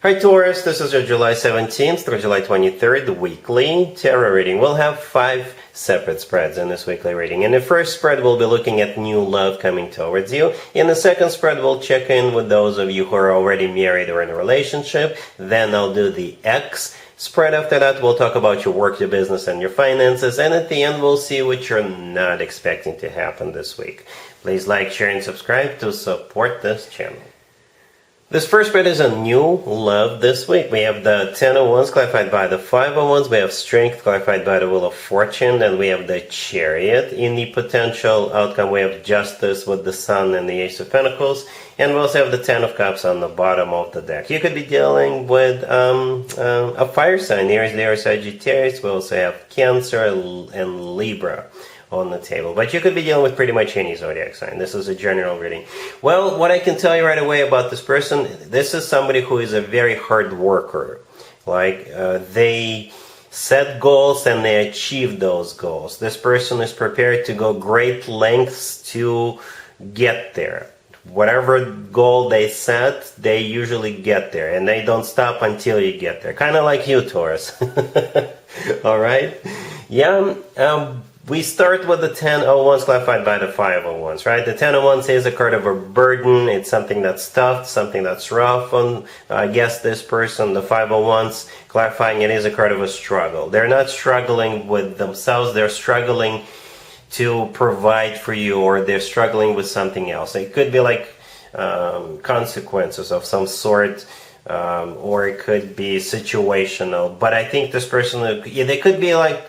Hi Taurus, this is your July 17th through July 23rd weekly tarot reading. We'll have 5 separate spreads in this weekly reading. In the first spread, we'll be looking at new love coming towards you. In the second spread, we'll check in with those of you who are already married or in a relationship. Then I'll do the X spread. After that, we'll talk about your work, your business, and your finances. And at the end, we'll see what you're not expecting to happen this week. Please like, share, and subscribe to support this channel. This first spread is a new love this week. We have the 10 of Wands clarified by the 5 of Wands. We have Strength clarified by the Wheel of Fortune. And we have the Chariot. In the potential outcome, we have Justice with the Sun and the Ace of Pentacles. And we also have the 10 of Cups on the bottom of the deck. You could be dealing with a fire sign. Aries, Leo, Sagittarius. We also have Cancer and Libra on the table, but you could be dealing with pretty much any zodiac sign. This is a general reading. Well, what I can tell you right away about this person, this is somebody who is a very hard worker. They set goals and they achieve those goals. This person is prepared to go great lengths to get there. Whatever goal they set, they usually get there, and they don't stop until you get there. Kind of like you, Taurus. All right? Yeah. We start with the 10 of Wands clarified by the 5 of Wands, right? The 10 of Wands is a card of a burden. It's something that's tough, something that's rough on, I guess, this person. The 5 of Wands clarifying it is a card of a struggle. They're not struggling with themselves. They're struggling to provide for you, or they're struggling with something else. It could be like consequences of some sort, or it could be situational. But I think this person, they could be like,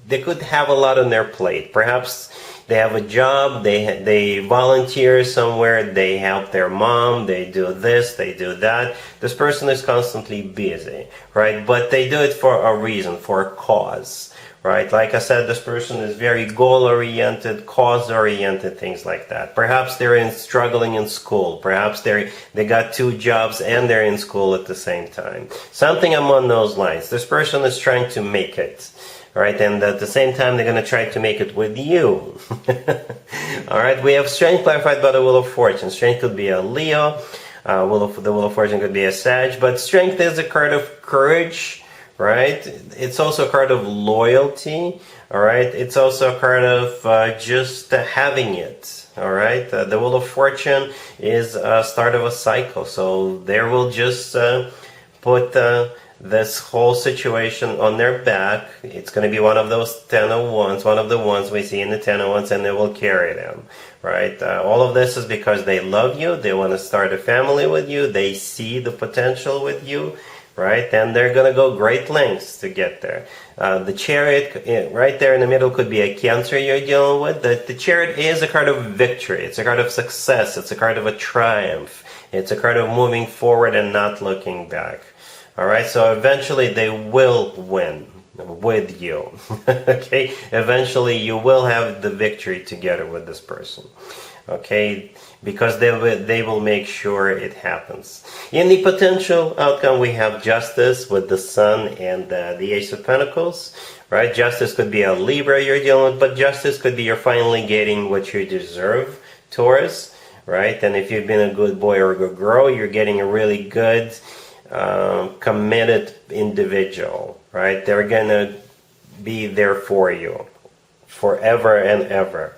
they could have a lot on their plate. Perhaps they have a job, they volunteer somewhere, they help their mom, they do this, they do that. This person is constantly busy, right? But they do it for a reason, for a cause, right? Like I said, this person is very goal-oriented, cause-oriented, things like that. Perhaps they're struggling in school. Perhaps they got 2 jobs and they're in school at the same time. Something along those lines. This person is trying to make it. Alright, and at the same time, they're going to try to make it with you. Alright, we have Strength clarified by the Wheel of Fortune. Strength could be a Leo. The Wheel of Fortune could be a Sag. But Strength is a card of courage, right? It's also a card of loyalty. Alright, it's also a card of just having it. Alright, the Wheel of Fortune is a start of a cycle. So they will just put this whole situation on their back. It's going to be one of those 10 of Wands, one of the ones we see in the 10 of Wands, and they will carry them, right? All of this is because they love you, they want to start a family with you, they see the potential with you, right? And they're going to go great lengths to get there. The Chariot, right there in the middle, could be a Cancer you're dealing with. The Chariot is a card of victory. It's a card of success. It's a card of a triumph. It's a card of moving forward and not looking back. Alright, so eventually they will win with you. Okay, eventually you will have the victory together with this person. Okay, because they will make sure it happens. In the potential outcome, we have Justice with the Sun and the Ace of Pentacles. Right, Justice could be a Libra you're dealing with, but Justice could be you're finally getting what you deserve, Taurus. Right, and if you've been a good boy or a good girl, you're getting a really good committed individual, right? They're gonna be there for you forever and ever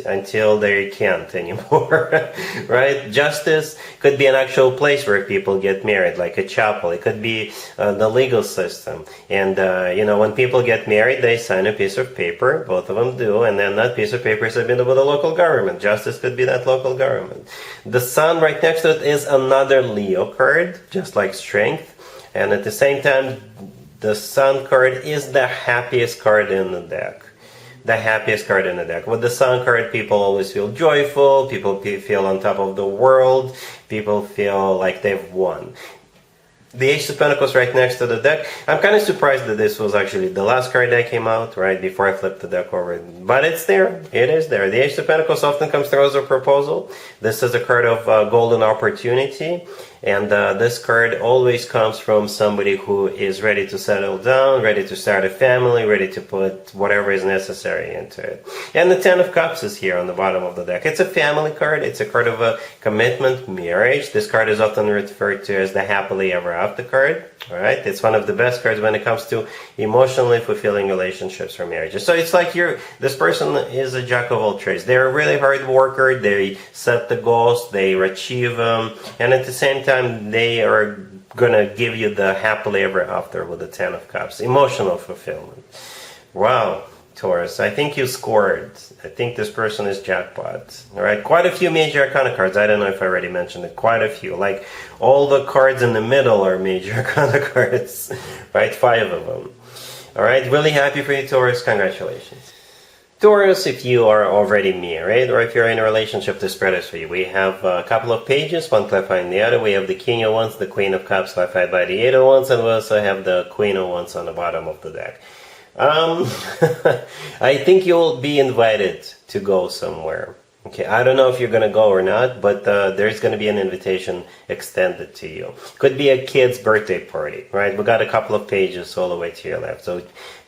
until they can't anymore. Right? Justice could be an actual place where people get married, like a chapel. It could be the legal system. And when people get married, they sign a piece of paper, both of them do, and then that piece of paper is submitted with the local government. Justice could be that local government. The Sun right next to it is another Leo card, just like Strength. And at the same time, the Sun card is the happiest card in the deck. The happiest card in the deck. With the Sun card, people always feel joyful, people feel on top of the world, people feel like they've won. The Ace of Pentacles right next to the deck. I'm kind of surprised that this was actually the last card that came out, right, before I flipped the deck over. But it's there. It is there. The Ace of Pentacles often comes through as a proposal. This is a card of golden opportunity. And this card always comes from somebody who is ready to settle down, ready to start a family, ready to put whatever is necessary into it. And the Ten of Cups is here on the bottom of the deck. It's a family card. It's a card of a commitment, marriage. This card is often referred to as the happily ever after card. All right, it's one of the best cards when it comes to emotionally fulfilling relationships or marriages. So it's like this person is a jack of all trades. They're a really hard worker. They set the goals, they achieve them, and at the same time, they are gonna give you the happily ever after with the Ten of Cups, emotional fulfillment. Wow, Taurus, I think you scored. I think this person is jackpot. All right, quite a few major arcana cards. I don't know if I already mentioned it. Quite a few. Like all the cards in the middle are major arcana cards. Right, 5 of them. All right, really happy for you, Taurus. Congratulations. Taurus, if you are already married or if you're in a relationship, this spread is for you. We have a couple of pages, one clarifying the other. We have the King of Wands, the Queen of Cups clarified by the 8 of Wands, and we also have the Queen of Wands on the bottom of the deck. I think you'll be invited to go somewhere. Okay, I don't know if you're going to go or not, but there's going to be an invitation extended to you. Could be a kid's birthday party, right? We got a couple of pages all the way to your left. So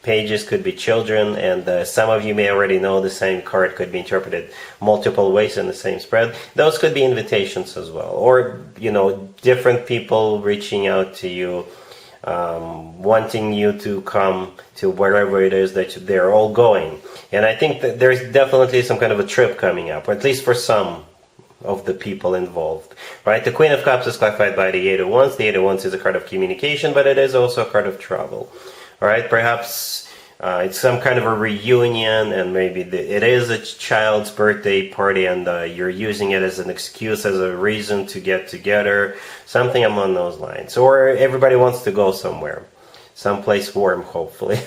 pages could be children, and some of you may already know the same card could be interpreted multiple ways in the same spread. Those could be invitations as well, or, different people reaching out to you, wanting you to come to wherever it is that they're all going. And I think that there's definitely some kind of a trip coming up, or at least for some of the people involved, right? The Queen of Cups is clarified by the 8 of Wands. The 8 of Wands is a card of communication, but it is also a card of travel, all right? Perhaps it's some kind of a reunion, and maybe it is a child's birthday party, and you're using it as an excuse, as a reason to get together, something along those lines. Or everybody wants to go somewhere, someplace warm, hopefully.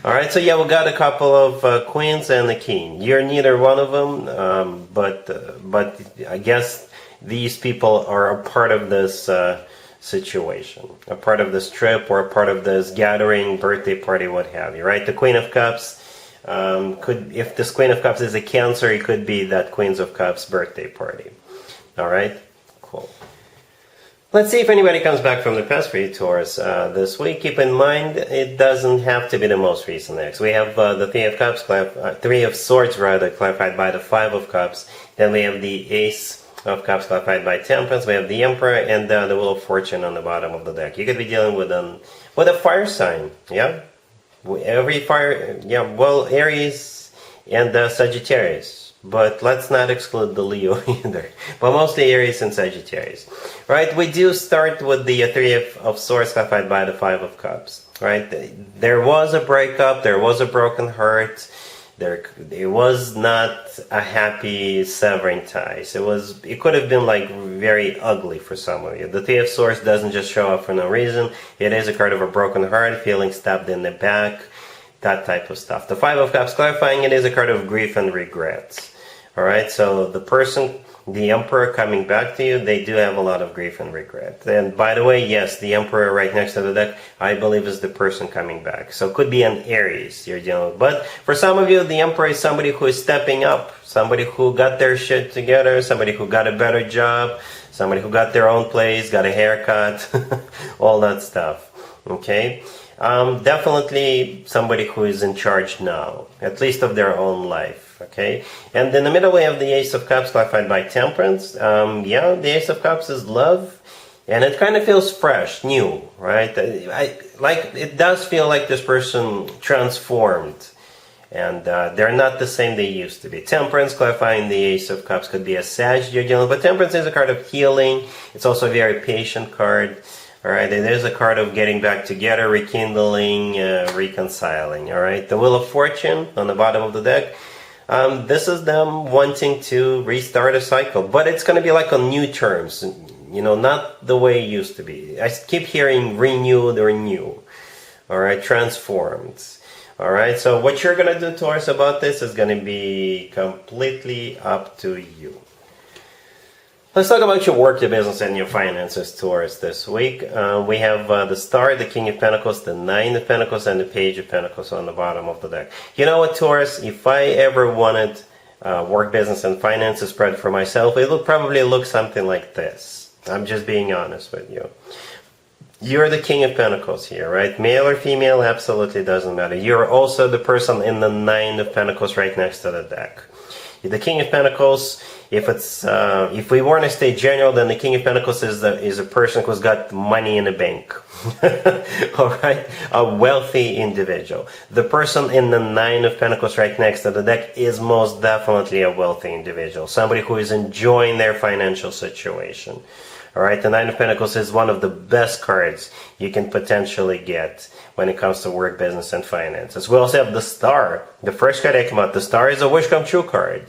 All right, so yeah, we got a couple of queens and a king. You're neither one of them, but I guess these people are a part of this situation, a part of this trip, or a part of this gathering, birthday party, what have you, right? The Queen of Cups if this Queen of Cups is a Cancer, it could be that Queens of Cups birthday party. All right, cool. Let's see if anybody comes back from the past for you, Taurus, this week. Keep in mind, it doesn't have to be the most recent ex. We have the Three of Cups, Three of Swords, rather, clarified by the Five of Cups. Then we have the Ace of Cups, clarified by Temperance. We have the Emperor and the Wheel of Fortune on the bottom of the deck. You could be dealing with a fire sign, yeah? Every fire, yeah, well, Aries and Sagittarius. But let's not exclude the Leo either. But mostly Aries and Sagittarius. Right, we do start with the Three of Swords clarified by the Five of Cups. Right, there was a breakup, there was a broken heart, it was not a happy severing ties. It could have been like very ugly for some of you. The Three of Swords doesn't just show up for no reason. It is a card of a broken heart, feeling stabbed in the back, that type of stuff. The Five of Cups clarifying it is a card of grief and regrets. Alright, so the person, the Emperor coming back to you, they do have a lot of grief and regret. And by the way, yes, the Emperor right next to the deck, I believe is the person coming back. So it could be an Aries you're dealing with. But for some of you, the Emperor is somebody who is stepping up, somebody who got their shit together, somebody who got a better job, somebody who got their own place, got a haircut, all that stuff. Okay? Definitely somebody who is in charge now, at least of their own life. Okay, and in the middle we have the Ace of Cups clarified by Temperance. Yeah, the Ace of Cups is love, and it kind of feels fresh, new, right? It does feel like this person transformed, and they're not the same they used to be. Temperance clarifying the Ace of Cups could be a Sag you're dealing with, but Temperance is a card of healing. It's also a very patient card. All right, it is a card of getting back together, rekindling, reconciling. All right, the Wheel of Fortune on the bottom of the deck. This is them wanting to restart a cycle, but it's going to be like on new terms, not the way it used to be. I keep hearing renewed or new, all right, transformed. All right, so what you're going to do, Taurus, about this is going to be completely up to you. Let's talk about your work, your business, and your finances, Taurus, this week. We have the Star, the King of Pentacles, the Nine of Pentacles, and the Page of Pentacles on the bottom of the deck. You know what, Taurus? If I ever wanted work, business, and finances spread for myself, it would probably look something like this. I'm just being honest with you. You're the King of Pentacles here, right? Male or female, absolutely doesn't matter. You're also the person in the Nine of Pentacles right next to the deck. The King of Pentacles, if we want to stay general, then the King of Pentacles is a person who's got money in the bank. All right, a wealthy individual. The person in the Nine of Pentacles right next to the deck is most definitely a wealthy individual, somebody who is enjoying their financial situation. All right, the Nine of Pentacles is one of the best cards you can potentially get when it comes to work, business, and finances. We also have the Star. The first card that came out, the Star, is a wish come true card.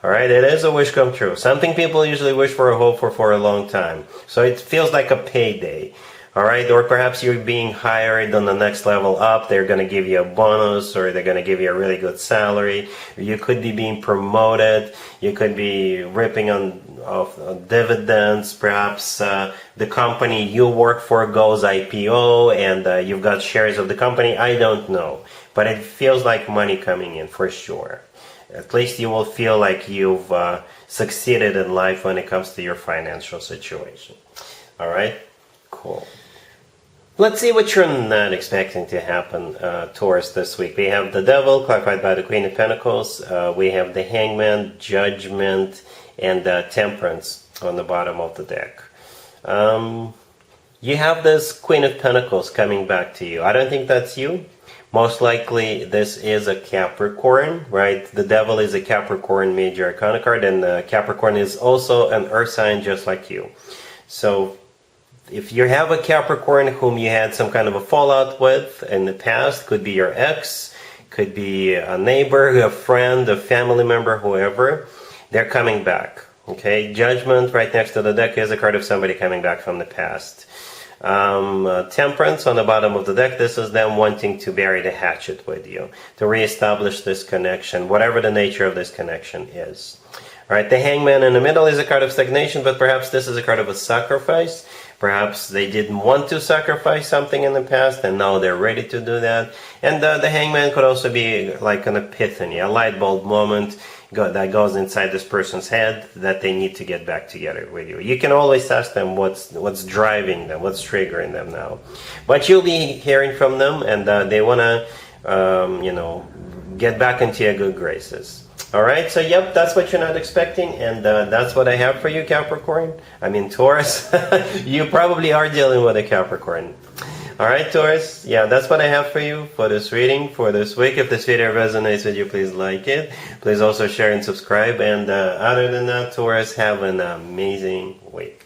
All right, it is a wish come true. Something people usually wish for or hope for a long time. So it feels like a payday. All right, or perhaps you're being hired on the next level up. They're going to give you a bonus, or they're going to give you a really good salary. You could be being promoted. You could be ripping on dividends. Perhaps the company you work for goes IPO, and you've got shares of the company. I don't know, but it feels like money coming in for sure. At least you will feel like you've succeeded in life when it comes to your financial situation. All right, cool. Let's see what you're not expecting to happen, Taurus, this week. We have the Devil, clarified by the Queen of Pentacles. We have the Hangman, Judgment, and Temperance on the bottom of the deck. You have this Queen of Pentacles coming back to you. I don't think that's you. Most likely this is a Capricorn, right? The Devil is a Capricorn major arcana card, and Capricorn is also an earth sign just like you. So if you have a Capricorn whom you had some kind of a fallout with in the past, could be your ex, could be a neighbor, a friend, a family member, whoever, they're coming back. Okay, Judgment right next to the deck is a card of somebody coming back from the past. Temperance on the bottom of the deck, this is them wanting to bury the hatchet with you, to reestablish this connection, whatever the nature of this connection is. Alright, the Hangman in the middle is a card of stagnation, but perhaps this is a card of a sacrifice. Perhaps they didn't want to sacrifice something in the past, and now they're ready to do that. And the Hangman could also be like an epiphany, a light bulb moment that goes inside this person's head that they need to get back together with you. You can always ask them what's driving them, what's triggering them now. But you'll be hearing from them, and they want to, get back into your good graces. Alright, so yep, that's what you're not expecting, and that's what I have for you, Capricorn. I mean, Taurus. You probably are dealing with a Capricorn. Alright, Taurus, yeah, that's what I have for you for this reading, for this week. If this video resonates with you, please like it. Please also share and subscribe, and other than that, Taurus, have an amazing week.